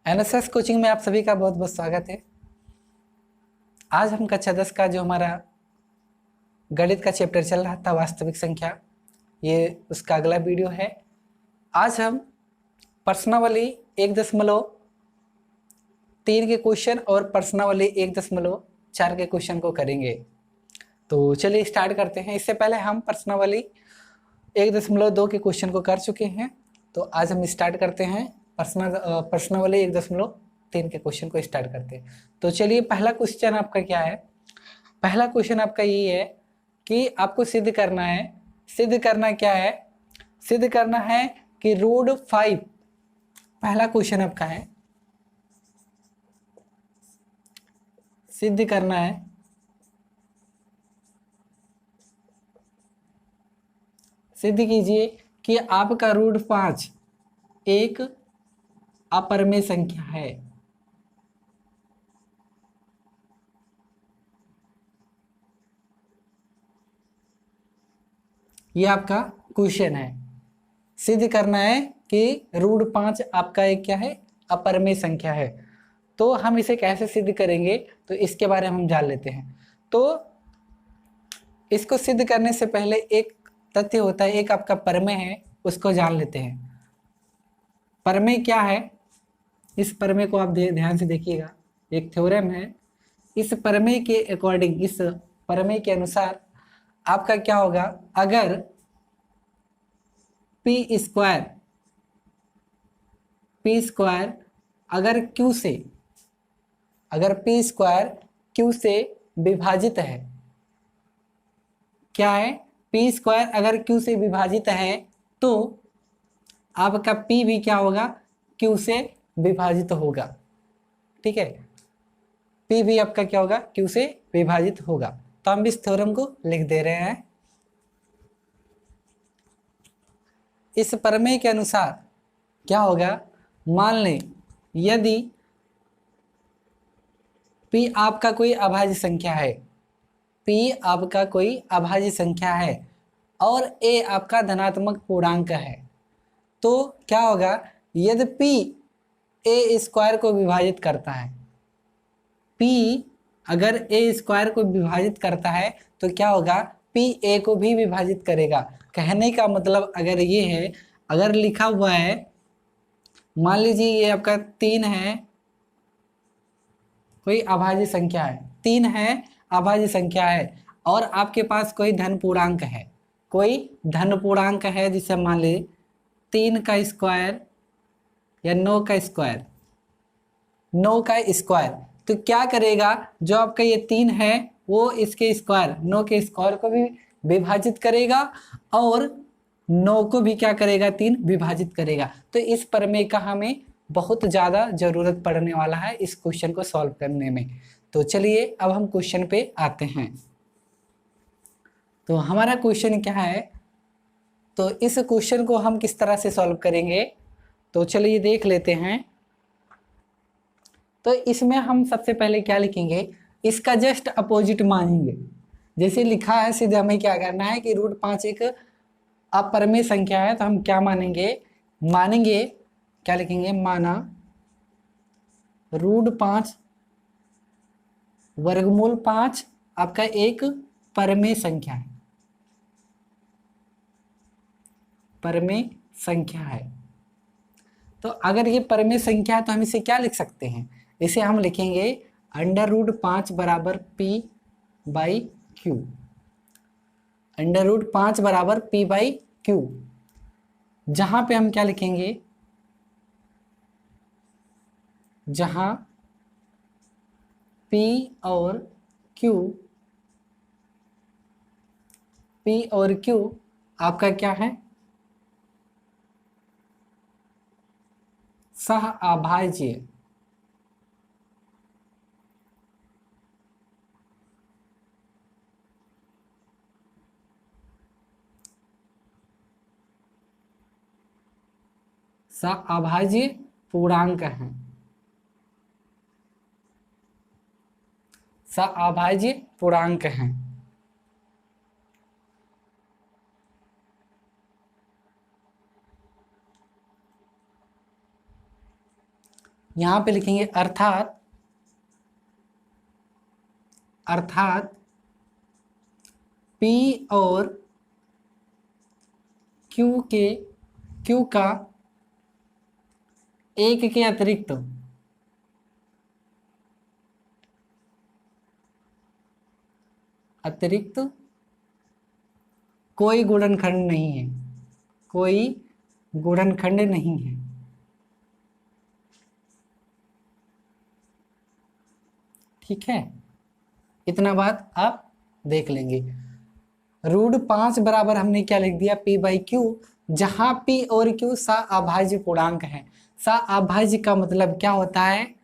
NSS coaching में आप सभी का बहुत बहुत स्वागत है। आज हम कक्षा 10 का जो हमारा गणित का चैप्टर चल रहा था वास्तविक संख्या, ये उसका अगला वीडियो है। आज हम प्रश्नावली 1.3 के क्वेश्चन और प्रश्नावली 1.4 के क्वेश्चन को करेंगे। तो चलिए स्टार्ट करते हैं। इससे पहले हम प्रश्नावली 1.2 के क्वेश्चन को कर चुके हैं, तो आज हम स्टार्ट करते हैं प्रश्नावली 1.3 के क्वेश्चन को स्टार्ट करते हैं। तो चलिए, पहला क्वेश्चन आपका क्या है? पहला क्वेश्चन आपका ये है कि आपको सिद्ध करना है। सिद्ध करना क्या है? सिद्ध करना है कि रूट 5, पहला क्वेश्चन आपका है, सिद्ध करना है सिद्ध कीजिए कि आपका रूट 5 एक अपरिमेय संख्या है। ये आपका क्वेश्चन है। सिद्ध करना है कि रूट 5 आपका एक क्या है? अपरिमेय संख्या है। तो हम इसे कैसे सिद्ध करेंगे, तो इसके बारे में हम जान लेते हैं। तो इसको सिद्ध करने से पहले एक तथ्य होता है, एक आपका प्रमेय है, उसको जान लेते हैं। प्रमेय क्या है? इस प्रमेय को आप ध्यान से देखिएगा। एक थ्योरम है। इस प्रमेय के अकॉर्डिंग, इस प्रमेय के अनुसार आपका क्या होगा? अगर पी स्क्वायर अगर Q से, अगर पी स्क्वायर Q से विभाजित है, क्या है? पी स्क्वायर अगर Q से विभाजित है तो आपका P भी क्या होगा? Q से विभाजित होगा। ठीक है, P भी आपका क्या होगा? Q से विभाजित होगा। तो हम इस थ्योरम को लिख दे रहे हैं। इस प्रमेय के अनुसार क्या होगा? मान लें यदि P आपका कोई अभाज्य संख्या है, P आपका कोई अभाज्य संख्या है और A आपका धनात्मक पूर्णांक है, तो क्या होगा? यदि P A स्क्वायर को विभाजित करता है, P अगर A स्क्वायर को विभाजित करता है तो क्या होगा? P A को भी विभाजित करेगा। कहने का मतलब अगर ये है, अगर लिखा हुआ है, मान लीजिए ये आपका 3 है, कोई अभाज्य संख्या है, 3 है, अभाज्य संख्या है, और आपके पास कोई धन पूर्णांक है, कोई धन पूर्णांक है, जिसे मान ली 3 का स्क्वायर या 9 का स्क्वायर, 9 का स्क्वायर, तो क्या करेगा? जो आपका ये 3 है वो इसके स्क्वायर, 9 के स्क्वायर को भी विभाजित करेगा और 9 को भी क्या करेगा? 3 विभाजित करेगा। तो इस प्रमेय का हमें बहुत ज़्यादा जरूरत पड़ने वाला है इस क्वेश्चन को सॉल्व करने में। तो चलिए अब हम क्वेश्चन पे आते हैं। तो हमारा क्वेश्चन क्या है? तो इस क्वेश्चन को हम किस तरह से सॉल्व करेंगे, तो चलिए देख लेते हैं। तो इसमें हम सबसे पहले क्या लिखेंगे? इसका जस्ट अपोजिट मानेंगे। जैसे लिखा है, सीधे हमें क्या करना है कि रूट 5 एक अपरिमेय संख्या है, तो हम क्या मानेंगे? मानेंगे क्या लिखेंगे? माना रूट 5 वर्गमूल 5 आपका एक परिमेय संख्या है, परिमेय संख्या है। तो अगर ये परिमेय संख्या है तो हम इसे क्या लिख सकते हैं? इसे हम लिखेंगे अंडर रूट 5 बराबर P by Q। Under root 5 बराबर P बाई Q, जहां पे हम क्या लिखेंगे? जहां P और Q, P और Q आपका क्या है? सह अभाज्य, अभाज्य पूर्णांक है, अभाज्य पूर्णांक है। यहाँ पे लिखेंगे अर्थात P और Q का एक के अतिरिक्त कोई गुणनखंड नहीं है, कोई गुणनखंड नहीं है। ठीक है, इतना बात आप देख लेंगे। √5 बराबर हमने क्या लिख दिया, P/Q, जहां P और Q सअभाज्य पूर्णांक है। सअभाज्य का मतलब क्या होता है,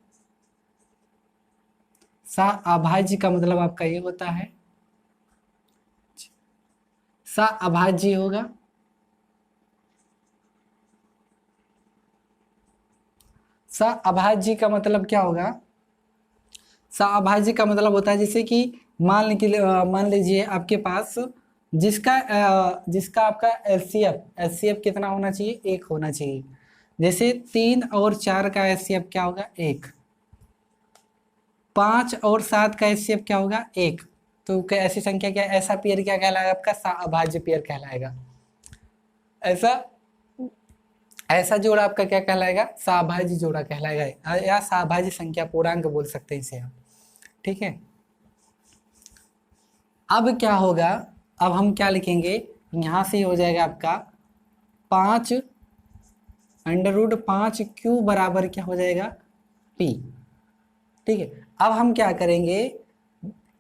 सअभाज्य का मतलब आपका ये होता है, सअभाज्य होगा सअभाज्य का मतलब क्या होगा, सअभाज्य का मतलब होता है जैसे कि मान लीजिए आपके पास जिसका आपका एचसीएफ कितना होना चाहिए, 1 होना चाहिए। जैसे 3 और 4 का एचसीएफ क्या होगा, 1। 5 और 7 का एचसीएफ क्या होगा, 1। तो ऐसी संख्या क्या, ऐसा पेयर क्या कहलाएगा, आपका सअभाज्य पेयर कहलाएगा। ऐसा जोड़ा आपका क्या कहलाएगा, सअभाज्य जोड़ा कहलाएगा, या सअभाज्य संख्या पूर्णांक बोल सकते हैं इसे आप। ठीक है, अब क्या होगा, अब हम क्या लिखेंगे, यहां से हो जाएगा आपका 5 √5Q बराबर क्या हो जाएगा, P। ठीक है, अब हम क्या करेंगे,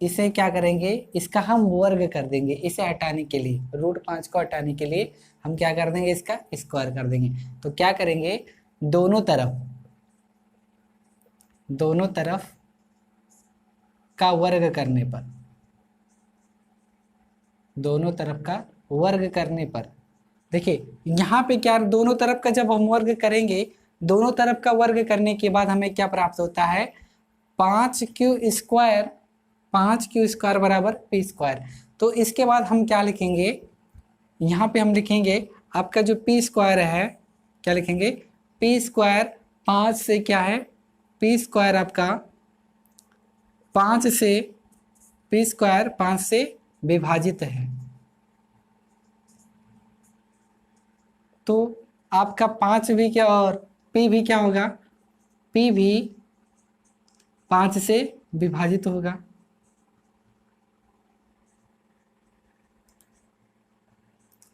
इसे क्या करेंगे, इसका हम वर्ग कर देंगे। इसे हटाने के लिए, √5 को हटाने के लिए हम क्या कर देंगे, इसका स्क्वायर कर देंगे। तो क्या करेंगे, दोनों तरफ का वर्ग करने पर, दोनों तरफ का वर्ग करने पर, देखिए यहाँ पे क्या, दोनों तरफ का जब हम वर्ग करेंगे, दोनों तरफ का वर्ग करने के बाद हमें क्या प्राप्त होता है, 5Q² बराबर P²। तो इसके बाद हम क्या लिखेंगे, यहाँ पे हम लिखेंगे आपका जो P² है, क्या लिखेंगे, P², 5 से क्या है, P² आपका 5 से, P² 5 से विभाजित है। तो आपका 5 भी क्या, और P भी क्या होगा, P भी 5 से विभाजित होगा।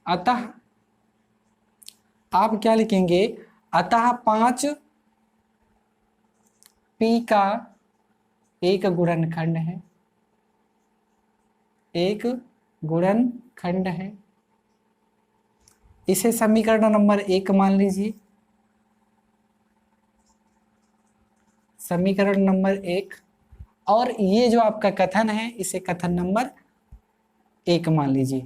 अतः आप क्या लिखेंगे, अतः 5 P का एक गुणनखंड है, एक गुणनखंड है। इसे समीकरण नंबर 1 मान लीजिए, समीकरण नंबर 1। और ये जो आपका कथन है, इसे कथन नंबर 1 मान लीजिए।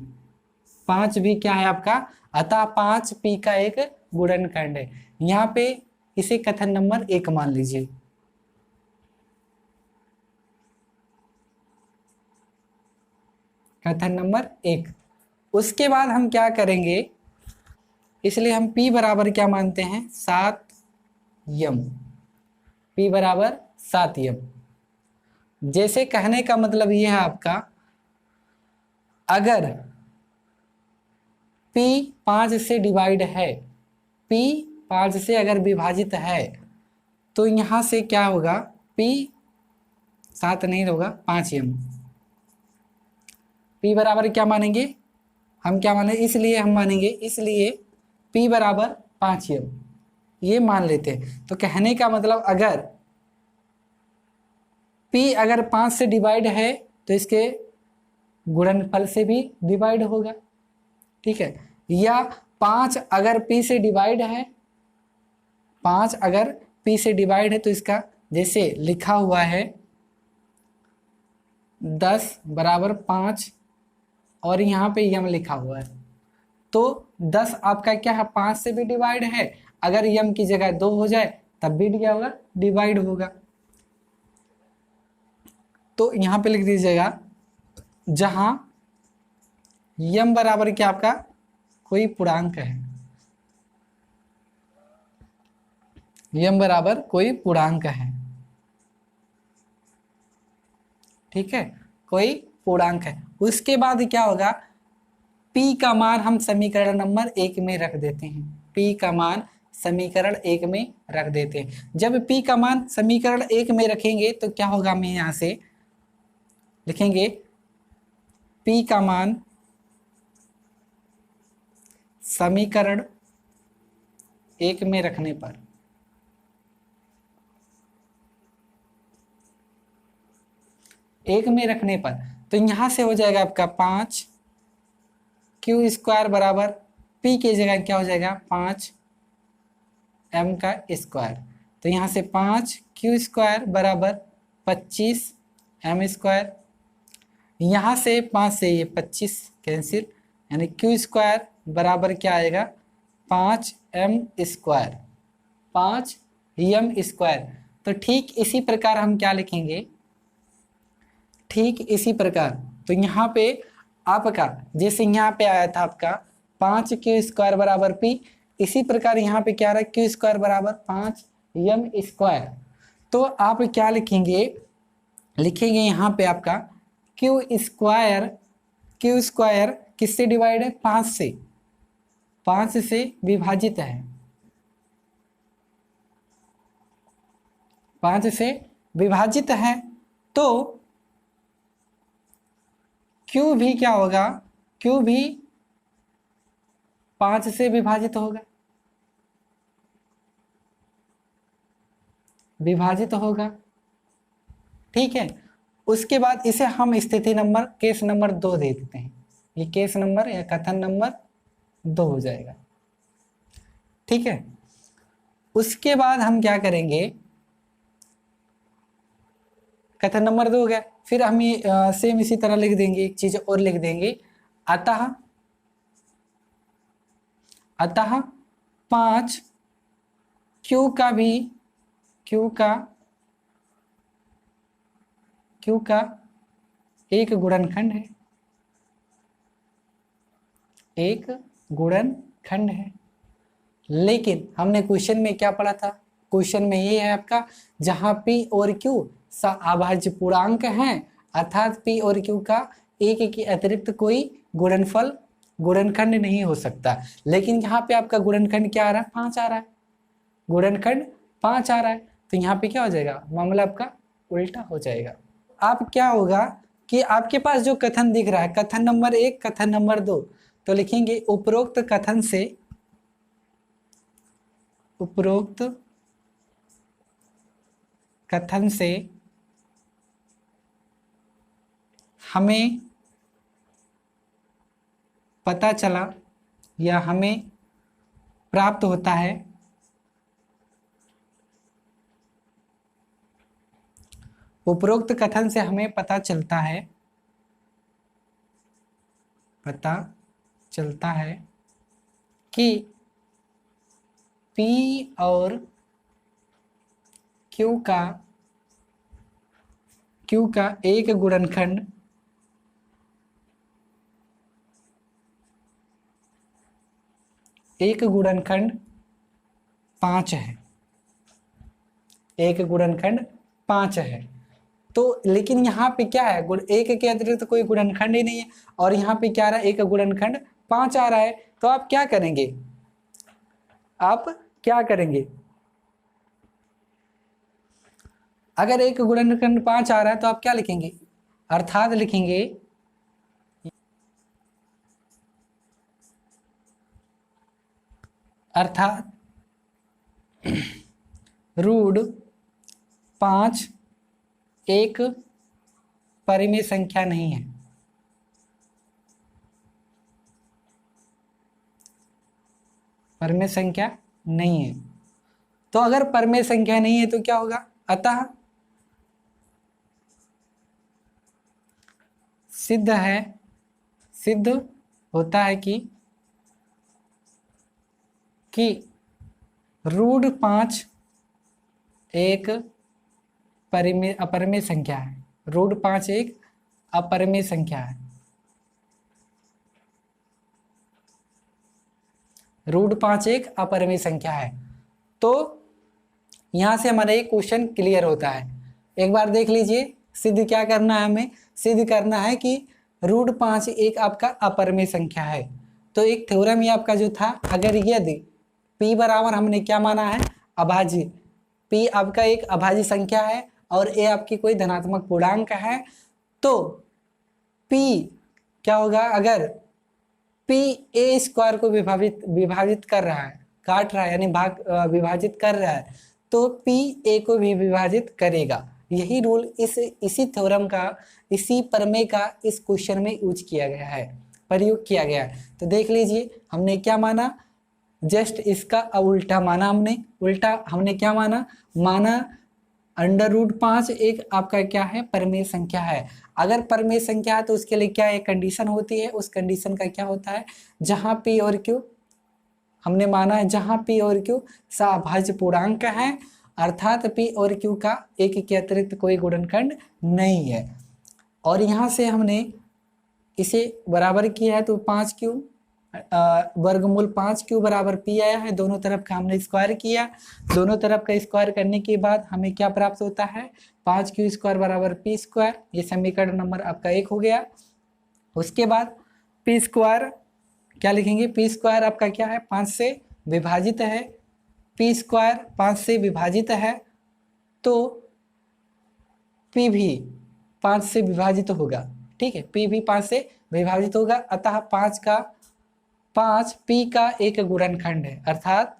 5 भी क्या है आपका, अतः 5 P का एक गुणनखंड है। यहाँ पे इसे कथन नंबर 1 मान लीजिए। कथन नंबर 1। उसके बाद हम क्या करेंगे, इसलिए हम P बराबर क्या मानते हैं, 7m। P बराबर 7m। जैसे कहने का मतलब ये है आपका, अगर P 5 से डिवाइड है, P 5 से अगर विभाजित है, तो यहां से क्या होगा, P 7 नहीं होगा, 5m। P बराबर क्या मानेंगे, हम क्या माने, इसलिए हम मानेंगे, इसलिए P बराबर 5m ये मान लेते हैं। तो कहने का मतलब, अगर P अगर 5 से डिवाइड है, तो इसके गुणनफल से भी डिवाइड होगा। ठीक है, या 5 अगर P से डिवाइड है, 5 अगर P से डिवाइड है, तो इसका जैसे लिखा हुआ है 10 बराबर 5, और यहाँ पे यम लिखा हुआ है, तो 10 आपका क्या है, 5 से भी डिवाइड है। अगर यम की जगह 2 हो जाए, तब भी क्या होगा, डिवाइड होगा। तो यहाँ पे लिख दीजिएगा, जहां यम बराबर क्या आपका कोई पूर्णांक है, यम बराबर कोई पूर्णांक है, ठीक है, कोई पूर्णांक है। उसके बाद क्या होगा, P का मान हम समीकरण नंबर 1 में रख देते हैं। P का मान समीकरण 1 में रख देते हैं। जब P का मान समीकरण 1 में रखेंगे तो क्या होगा, हम यहां से लिखेंगे P का मान समीकरण 1 में रखने पर तो यहां से हो जाएगा आपका 5 क्यू स्क्वायर बराबर P की जगह क्या हो जाएगा 5 m का स्क्वायर। तो यहाँ से 5 क्यू स्क्वायर बराबर 25 m स्क्वायर। यहाँ से 5 से ये 25 कैंसिल, यानी क्यू स्क्वायर बराबर क्या आएगा 5 m स्क्वायर, 5 m स्क्वायर। तो ठीक इसी प्रकार हम क्या लिखेंगे, ठीक इसी प्रकार, तो यहाँ पे आपका जैसे यहाँ पे आया था आपका 5 क्यू स्क्वायर बराबर P, इसी प्रकार यहाँ पे क्या रहा क्यू स्क्वायर बराबर 5 m स्क्वायर। तो आप क्या लिखेंगे, लिखेंगे यहाँ पे आपका क्यू स्क्वायर किससे डिवाइड है 5 से, 5 से विभाजित है, 5 से विभाजित है। तो Q भी क्या होगा, Q भी 5 से विभाजित होगा, विभाजित होगा, ठीक है। उसके बाद इसे हम स्थिति नंबर केस नंबर 2 दे देते हैं, ये केस नंबर या कथन नंबर 2 हो जाएगा, ठीक है। उसके बाद हम क्या करेंगे, कथन नंबर 2 हो गया, फिर हम ये सेम इसी तरह लिख देंगे, एक चीज और लिख देंगे, अतः 5 क्यू का एक गुणनखंड है, एक गुणनखंड है। लेकिन हमने क्वेश्चन में क्या पढ़ा था, क्वेश्चन में ये है आपका जहां P और Q अभाज्य पूर्णांक हैं, अर्थात P और Q का एक के अतिरिक्त कोई गुणनखंड नहीं हो सकता। लेकिन यहाँ पे आपका गुणनखंड क्या आ रहा है 5 आ रहा है, गुणनखंड 5 आ रहा है, तो यहाँ पे क्या हो जाएगा, मामला आपका उल्टा हो जाएगा। आप क्या होगा कि आपके पास जो कथन दिख रहा है कथन नंबर 1 कथन नंबर 2, तो लिखेंगे उपरोक्त कथन से हमें पता चला या हमें प्राप्त होता है उपरोक्त कथन से हमें पता चलता है कि P और Q का एक गुणनखंड एक गुणनखंड 5 है, एक गुणनखंड 5 है। तो लेकिन यहाँ पे क्या है, एक के अतिरिक्त तो कोई गुणनखंड ही नहीं है, और यहाँ पे क्या आ रहा है एक गुणनखंड 5 आ रहा है। तो आप क्या करेंगे, अगर एक गुणनखंड 5 आ रहा है तो आप क्या लिखेंगे, अर्थात लिखेंगे रूट 5 एक परिमेय संख्या नहीं है, परिमेय संख्या नहीं है। तो अगर परिमेय संख्या नहीं है तो क्या होगा, अतः सिद्ध होता है कि रूट 5 एक अपरिमेय संख्या है, रूट 5 एक अपरिमेय संख्या है, रूट 5 एक अपरिमेय संख्या है। तो यहाँ से हमारा ये क्वेश्चन क्लियर होता है। एक बार देख लीजिए, सिद्ध क्या करना है हमें, सिद्ध करना है कि √5 एक आपका अपरिमेय संख्या है। तो एक थ्योरम ये आपका जो था, अगर यदि p बराबर हमने क्या माना है, अभाज्य, p आपका एक अभाज्य संख्या है और a आपकी कोई धनात्मक पूर्णांक है, तो p क्या होगा, अगर p a² को विभाजित कर रहा है, काट रहा है यानी विभाजित कर रहा है, तो p a को भी विभाजित करेगा। यही रूल इसी थ्योरम का, इसी प्रमेय का इस क्वेश्चन में यूज किया गया है, प्रयोग किया गया है। तो देख लीजिए हमने क्या माना, जस्ट इसका उल्टा माना हमने। उल्टा हमने क्या माना, √5 एक आपका क्या है, परिमेय संख्या है। अगर परिमेय संख्या है तो उसके लिए क्या एक कंडीशन होती है, उस कंडीशन का क्या होता है, जहां p और q हमने माना है, जहां p और q सभाज्य पूर्णांक है, अर्थात p और q का एक के अतिरिक्त कोई गुणनखंड नहीं है। और यहाँ से हमने इसे बराबर किया है, तो 5q वर्गमूल 5q बराबर p आया है। दोनों तरफ का हमने स्क्वायर किया, दोनों तरफ का स्क्वायर करने के बाद हमें क्या प्राप्त होता है, 5q² बराबर p²। ये समीकरण नंबर आपका 1 हो गया। उसके बाद p² क्या लिखेंगे, p² आपका क्या है, 5 से विभाजित है, p² 5 से विभाजित है, तो p भी 5 से विभाजित होगा। ठीक है, p भी 5 से विभाजित होगा, अतः 5 p का एक गुणनखंड है, अर्थात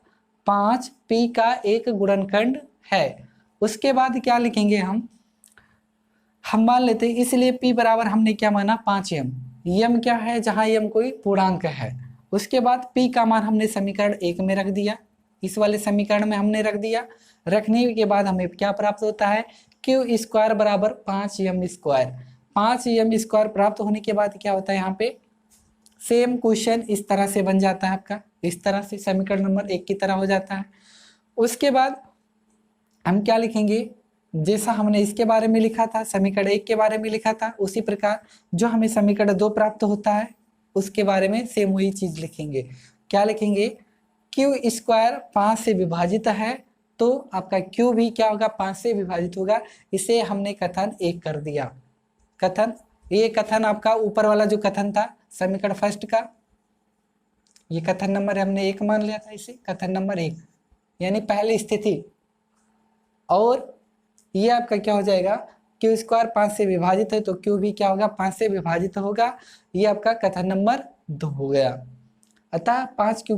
5 p का एक गुणनखंड है। उसके बाद क्या लिखेंगे हम मान लेते हैं, इसलिए p बराबर हमने क्या माना, 5m। m क्या है, जहां m कोई पूर्णांक है। उसके बाद p का मान हमने समीकरण 1 में रख दिया, इस वाले समीकरण में हमने रख दिया। रखने के बाद हमें क्या प्राप्त होता है, q² बराबर 5m²। 5m² प्राप्त होने के बाद क्या होता है, यहाँ पे सेम क्वेश्चन इस तरह से बन जाता है आपका, इस तरह से समीकरण नंबर 1 की तरह हो जाता है। उसके बाद हम क्या लिखेंगे, जैसा हमने इसके बारे में लिखा था, समीकरण 1 के बारे में लिखा था, उसी प्रकार जो हमें समीकरण 2 प्राप्त होता है उसके बारे में सेम वही चीज लिखेंगे। क्या लिखेंगे, q² 5 से विभाजित है, तो आपका q भी क्या होगा, 5 से विभाजित होगा। इसे हमने कथन 1 कर दिया। कथन, ये कथन आपका ऊपर वाला जो कथन था समीकरण फर्स्ट का, ये कथन नंबर हमने 1 मान लिया था, इसे कथन नंबर 1 यानी पहली स्थिति। और ये आपका क्या हो जाएगा, q² 5 से विभाजित है, तो q भी क्या होगा, 5 से विभाजित होगा। ये आपका कथन नंबर 2 हो गया। अतः 5q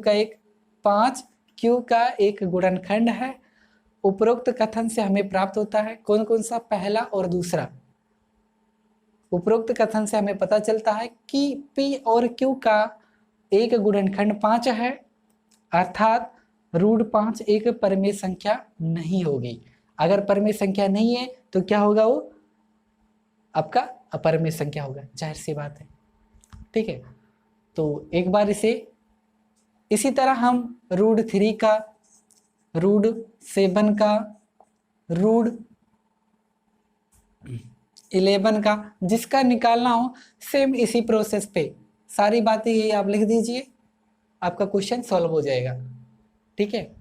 का एक गुणनखंड है। उपरोक्त कथन से हमें प्राप्त होता है कौन कौन सा, पहला और दूसरा। उपरोक्त कथन से हमें पता चलता है कि p और q का एक गुणनखंड 5 है, अर्थात √5 एक परिमेय संख्या नहीं होगी। अगर परिमेय संख्या नहीं है तो क्या होगा, वो आपका अपरिमेय संख्या होगा, जाहिर सी बात है। ठीक है, तो एक बार इसी तरह हम √3 का, √7 का, √11 का, जिसका निकालना हो सेम इसी प्रोसेस पे सारी बातें ये आप लिख दीजिए, आपका क्वेश्चन सॉल्व हो जाएगा। ठीक है,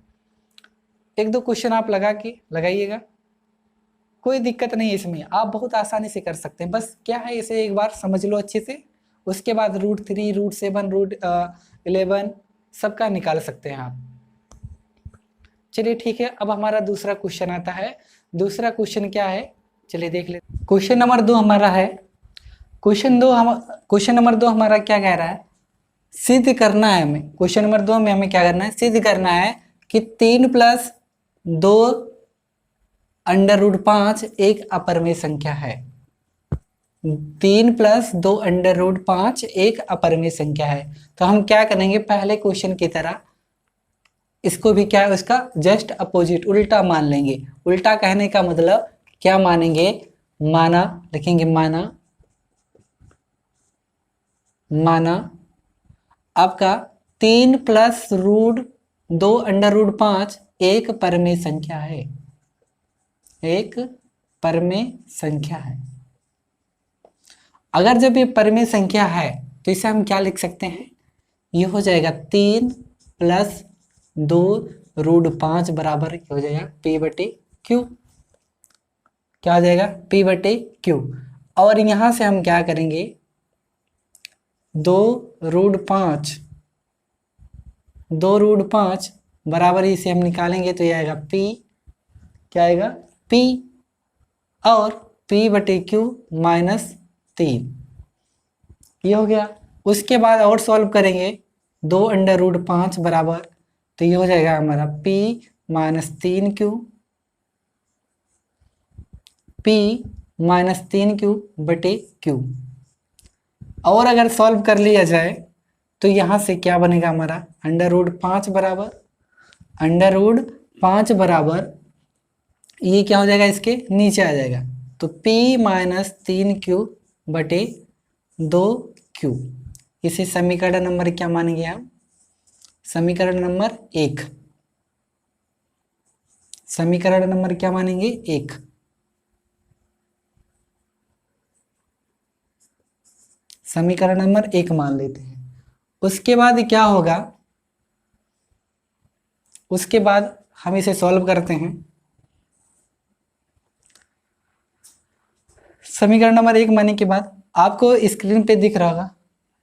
1-2 क्वेश्चन आप लगाइएगा, कोई दिक्कत नहीं है इसमें, आप बहुत आसानी से कर सकते हैं। बस क्या है, इसे एक बार समझ लो अच्छे से, उसके बाद √3, √7, √11 सबका निकाल सकते हैं आप। चलिए ठीक है, अब हमारा दूसरा क्वेश्चन आता है। दूसरा क्वेश्चन क्या है, चलिए देख ले। क्वेश्चन नंबर 2 हमारा है, क्वेश्चन नंबर 2 हमारा क्या कह रहा है, सिद्ध करना है हमें। क्वेश्चन नंबर 2 में हमें क्या करना है, सिद्ध करना है कि 3 + 2 √5 एक अपरिमेय संख्या है। 3 + 2 √5 एक अपरिमेय संख्या है। तो हम क्या करेंगे, पहले क्वेश्चन की तरह इसको भी क्या है, उसका जस्ट अपोजिट, उल्टा मान लेंगे। उल्टा कहने का मतलब क्या मानेंगे, माना लिखेंगे, माना आपका 3 + √2 √5 एक परिमेय संख्या है, एक परिमेय संख्या है। अगर जब ये परिमेय संख्या है तो इसे हम क्या लिख सकते हैं, ये हो जाएगा 3 + 2 रूट 5 बराबर हो जाएगा P बटे Q। क्या हो जाएगा? P बटे Q। और यहाँ से हम क्या करेंगे, 2√5 बराबर इसे हम निकालेंगे तो ये आएगा P, क्या आएगा? P और P बटे Q -3, ये हो गया। उसके बाद और सॉल्व करेंगे, 2√5 बराबर, तो ये हो जाएगा हमारा P -3Q, P -3Q बटे Q। और अगर सॉल्व कर लिया जाए तो यहाँ से क्या बनेगा हमारा, √5 बराबर ये क्या हो जाएगा, इसके नीचे आ जाएगा, तो P -3Q बटे 2Q। इसे समीकरण नंबर क्या मानेंगे हम? समीकरण नंबर 1। समीकरण नंबर क्या मानेंगे? 1। समीकरण नंबर 1 मान लेते हैं। उसके बाद क्या होगा, उसके बाद हम इसे सॉल्व करते हैं। समीकरण नंबर 1 मानने के बाद आपको स्क्रीन पे दिख रहा होगा,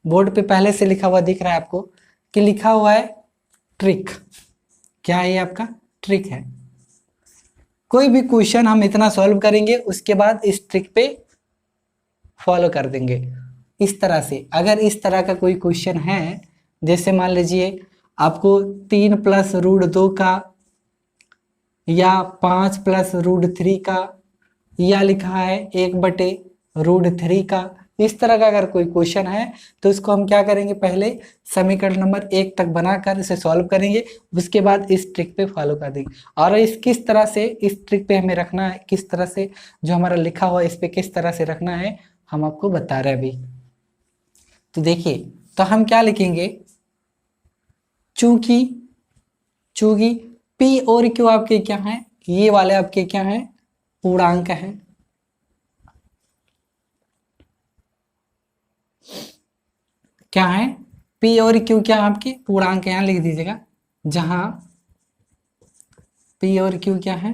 बोर्ड पे पहले से लिखा हुआ दिख रहा है आपको कि लिखा हुआ है ट्रिक। क्या है ये? आपका ट्रिक है। कोई भी क्वेश्चन हम इतना सॉल्व करेंगे, उसके बाद इस ट्रिक पे फॉलो कर देंगे। इस तरह से अगर इस तरह का कोई क्वेश्चन है, जैसे मान लीजिए आपको 3 + √2 का या 5 + √3 का, या लिखा है 1/√3 का, इस तरह का अगर कोई क्वेश्चन है तो इसको हम क्या करेंगे, पहले समीकरण नंबर 1 तक बनाकर इसे सॉल्व करेंगे, उसके बाद इस ट्रिक पे फॉलो कर देंगे। और इस किस तरह से इस ट्रिक पे हमें रखना है, किस तरह से जो हमारा लिखा हुआ है इस पे किस तरह से रखना है, हम आपको बता रहे हैं अभी। तो देखिए, तो हम क्या लिखेंगे, चूंकि P और Q आपके क्या हैं, ये वाले आपके क्या हैं, पूर्णांक हैं। क्या है? P और Q क्या आपके पूर्णांक, यहां लिख दीजिएगा, जहां P और Q क्या है,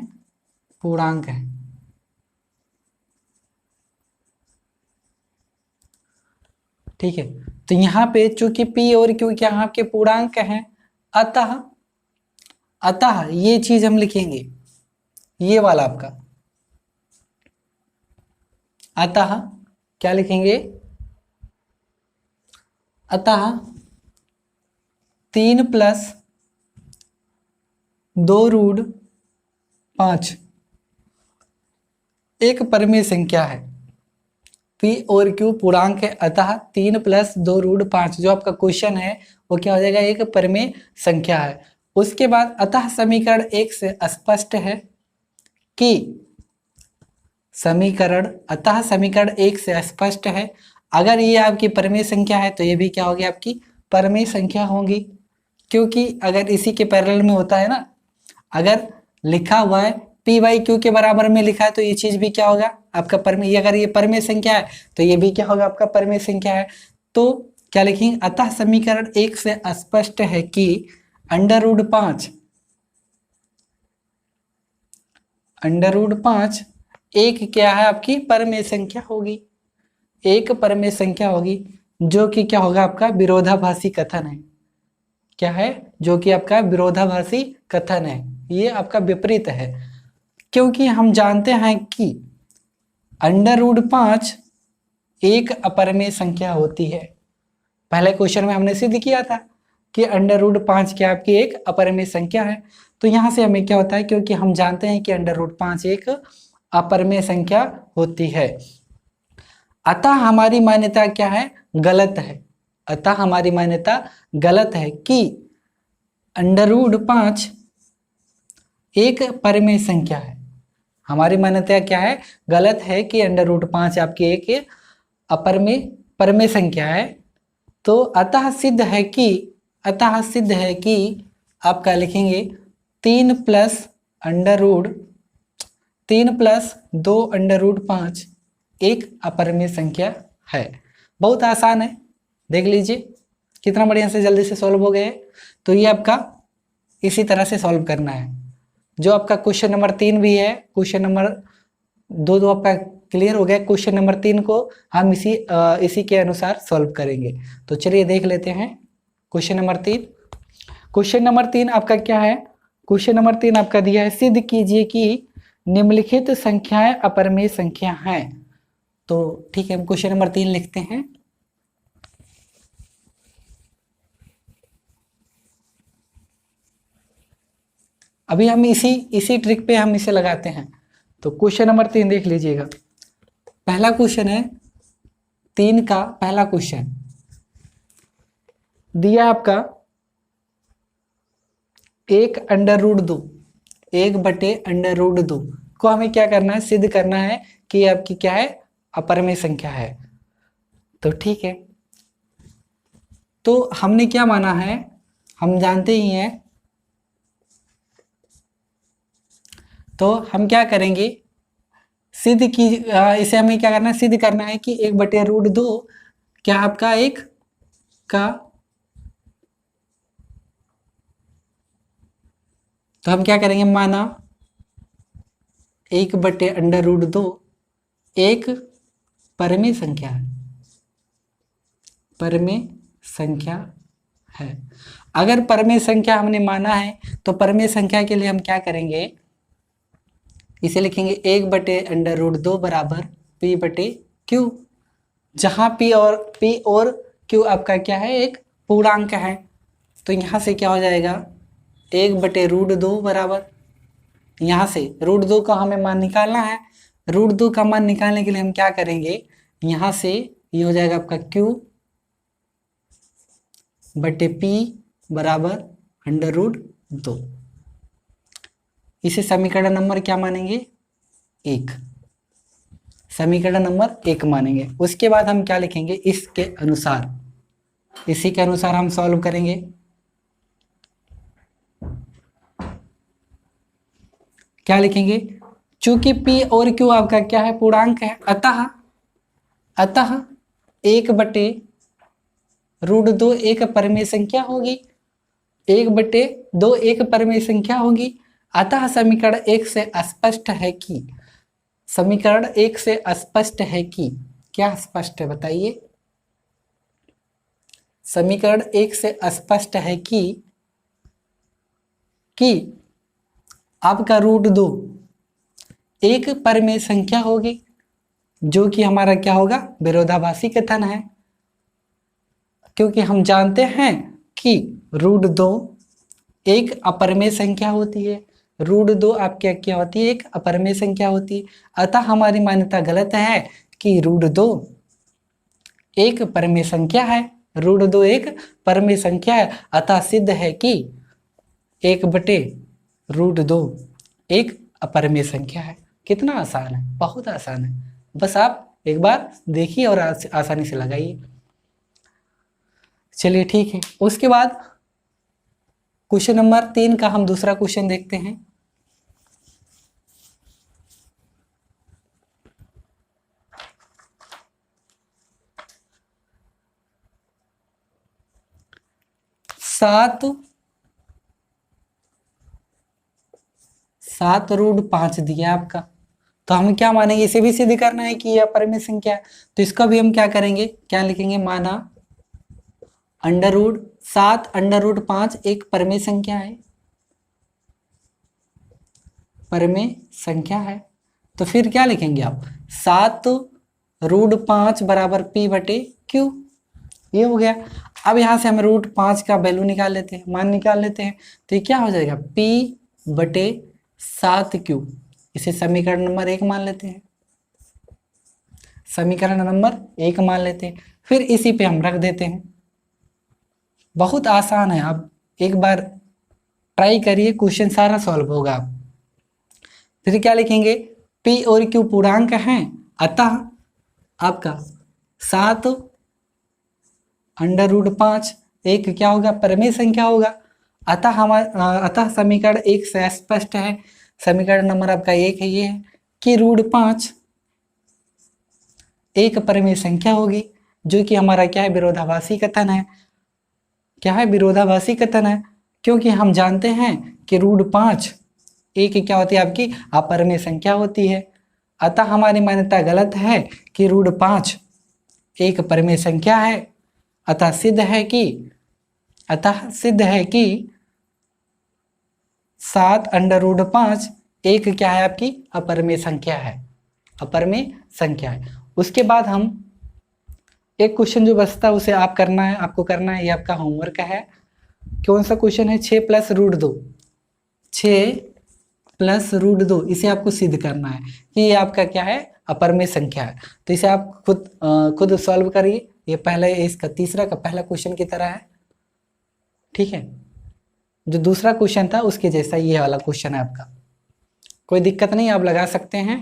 पूर्णांक है। ठीक है, तो यहाँ पे चूंकि P और Q क्या आपके पूर्णांक हैं, अतः ये चीज हम लिखेंगे, ये वाला आपका, अतः क्या लिखेंगे, अतः 3 + 2√5 एक परिमेय संख्या है। P और Q पूर्णांक है, अतः 3 + 2√5 जो आपका क्वेश्चन है वो क्या हो जाएगा, एक परिमेय संख्या है। उसके बाद अतः समीकरण 1 से स्पष्ट है कि अतः समीकरण 1 से स्पष्ट है, अगर ये आपकी परिमेय संख्या है तो ये भी क्या होगी, आपकी परिमेय संख्या होगी। क्योंकि अगर इसी के पैरेलल में होता है ना, अगर लिखा हुआ है P/Q के बराबर में लिखा है तो ये चीज भी क्या होगा, आपका परिमेय। अगर ये परिमेय संख्या है तो ये भी क्या होगा, आपका परिमेय संख्या है। तो क्या लिखेंगे, अतः समीकरण 1 से स्पष्ट है कि √5 एक क्या है, आपकी परिमेय संख्या होगी, एक परिमेय संख्या होगी, जो कि क्या होगा, आपका विरोधाभासी कथन है। क्या है? जो कि आपका विरोधाभासी कथन है, ये आपका विपरीत है। क्योंकि हम जानते हैं कि √5 एक अपरिमेय संख्या होती है। पहले क्वेश्चन में हमने सिद्ध किया था कि √5 क्या आपकी एक अपरिमेय संख्या है। तो यहां से हमें क्या होता है, क्योंकि हम जानते हैं कि √5 एक अपरिमेय संख्या होती है, अतः हमारी मान्यता क्या है, गलत है। अतः हमारी मान्यता गलत है कि √5 एक परिमेय संख्या है। हमारी मान्यता क्या है, गलत है कि √5 आपकी एक परिमेय संख्या है। तो अतः सिद्ध है कि आप क्या लिखेंगे, 3 + 2√5 एक अपरिमेय संख्या है। बहुत आसान है, देख लीजिए कितना बढ़िया से जल्दी से सॉल्व हो गए। तो ये आपका इसी तरह से सॉल्व करना है। जो आपका क्वेश्चन नंबर 3 भी है, क्वेश्चन नंबर 2 आपका क्लियर हो गया। क्वेश्चन नंबर 3 को हम इसी के अनुसार सॉल्व करेंगे। तो चलिए देख लेते हैं क्वेश्चन नंबर 3। क्वेश्चन नंबर 3 आपका क्या है? क्वेश्चन नंबर 3 आपका दिया है, सिद्ध कीजिए कि निम्नलिखित संख्याएं अपरिमेय संख्या हैं। तो ठीक है, हम क्वेश्चन नंबर 3 लिखते हैं। अभी हम इसी ट्रिक पे हम इसे लगाते हैं। तो क्वेश्चन नंबर 3 देख लीजिएगा। पहला क्वेश्चन है 3 का पहला क्वेश्चन दिया आपका 1/√2, 1/√2 को हमें क्या करना है? सिद्ध करना है कि ये आपकी क्या है? अपरिमेय संख्या है। तो ठीक है, तो हमने क्या माना है? हम जानते ही हैं। तो हम क्या करेंगे? सिद्ध की इसे हमें क्या करना है? सिद्ध करना है कि 1/√2 क्या आपका एक का, तो हम क्या करेंगे? माना 1/√2 एक परिमेय संख्या है, परिमेय संख्या है। अगर परिमेय संख्या हमने माना है तो परिमेय संख्या के लिए हम क्या करेंगे? इसे लिखेंगे 1/√2 बराबर p/q, जहां p और q आपका क्या है? एक पूर्णांक है। तो यहां से क्या हो जाएगा? 1/√2 बराबर, यहाँ से √2 का हमें मान निकालना है। √2 का मान निकालने के लिए हम क्या करेंगे? यहाँ से ये हो जाएगा आपका q/p बराबर √2। इसे समीकरण नंबर क्या मानेंगे? 1। समीकरण नंबर 1 मानेंगे। उसके बाद हम क्या लिखेंगे? इसके अनुसार, इसी के अनुसार हम सॉल्व करेंगे। क्या लिखेंगे? चूंकि p और q आपका क्या है? पूर्णांक है, अतः 1/√2 एक परिमेय संख्या होगी। 1/2 एक परिमेय संख्या होगी। अतः समीकरण 1 से स्पष्ट है कि, समीकरण 1 से स्पष्ट है कि, क्या स्पष्ट है बताइए? समीकरण 1 से स्पष्ट है कि आपका √2 एक परिमेय संख्या होगी, जो कि हमारा क्या होगा? विरोधाभासी कथन है। क्योंकि हम जानते हैं कि √2 एक अपरिमेय संख्या होती है। √2 आपके क्या होती है? एक अपरिमेय संख्या होती है। अतः हमारी मान्यता गलत है कि √2 एक परिमेय संख्या है। √2 एक परिमेय संख्या है, अतः सिद्ध है कि 1/√2 एक अपरिमेय संख्या है। कितना आसान है, बहुत आसान है। बस आप एक बार देखिए और आसानी से लगाइए। चलिए ठीक है, उसके बाद क्वेश्चन नंबर 3 का हम दूसरा क्वेश्चन देखते हैं। सात √5 दिया आपका। तो हम क्या मानेंगे? इसे भी सिद्ध करना है कि यह अपरिमेय संख्या है। तो इसका भी हम क्या करेंगे? क्या लिखेंगे? माना √7 एक परिमेय संख्या है, परिमेय संख्या है। तो फिर क्या लिखेंगे आप? 7√5 बराबर p/q। ये हो गया। अब यहाँ से हम √5 का वैल्यू निकाल लेते हैं, मान निकाल लेते हैं। तो ये क्या हो जाएगा? p/7q। इसे समीकरण नंबर 1 मान लेते हैं, समीकरण नंबर 1 मान लेते हैं। फिर इसी पे हम रख देते हैं। बहुत आसान है, आप एक बार ट्राई करिए, क्वेश्चन सारा सॉल्व होगा। आप फिर क्या लिखेंगे? p और q पूर्णांक हैं, अतः आपका 7√5 एक क्या होगा? परिमेय संख्या होगा। अतः समीकरण 1 से स्पष्ट है, समीकरण नंबर आपका 1 है, ये है कि √5 एक परिमेय संख्या होगी, जो कि हमारा क्या है? विरोधाभासी कथन है। क्या है? विरोधाभासी कथन है। क्योंकि हम जानते हैं कि √5 एक क्या होती है आपकी अपरिमेय संख्या होती है। अतः हमारी मान्यता गलत है कि √5 एक परिमेय संख्या है। अतः सिद्ध है कि 7√5 एक क्या है आपकी अपरिमेय संख्या है, अपरिमेय संख्या है। उसके बाद हम एक क्वेश्चन जो बचता है उसे आपको करना है, ये आपका होमवर्क है। कौन सा क्वेश्चन है? 6 + √2, 6 + √2, इसे आपको सिद्ध करना है कि ये आपका क्या है अपरिमेय संख्या है। तो इसे आप खुद सॉल्व करिए। ये पहले इसका तीसरा का पहला क्वेश्चन की तरह है, ठीक है। जो दूसरा क्वेश्चन था उसके जैसा ये वाला क्वेश्चन है आपका। कोई दिक्कत नहीं, आप लगा सकते हैं।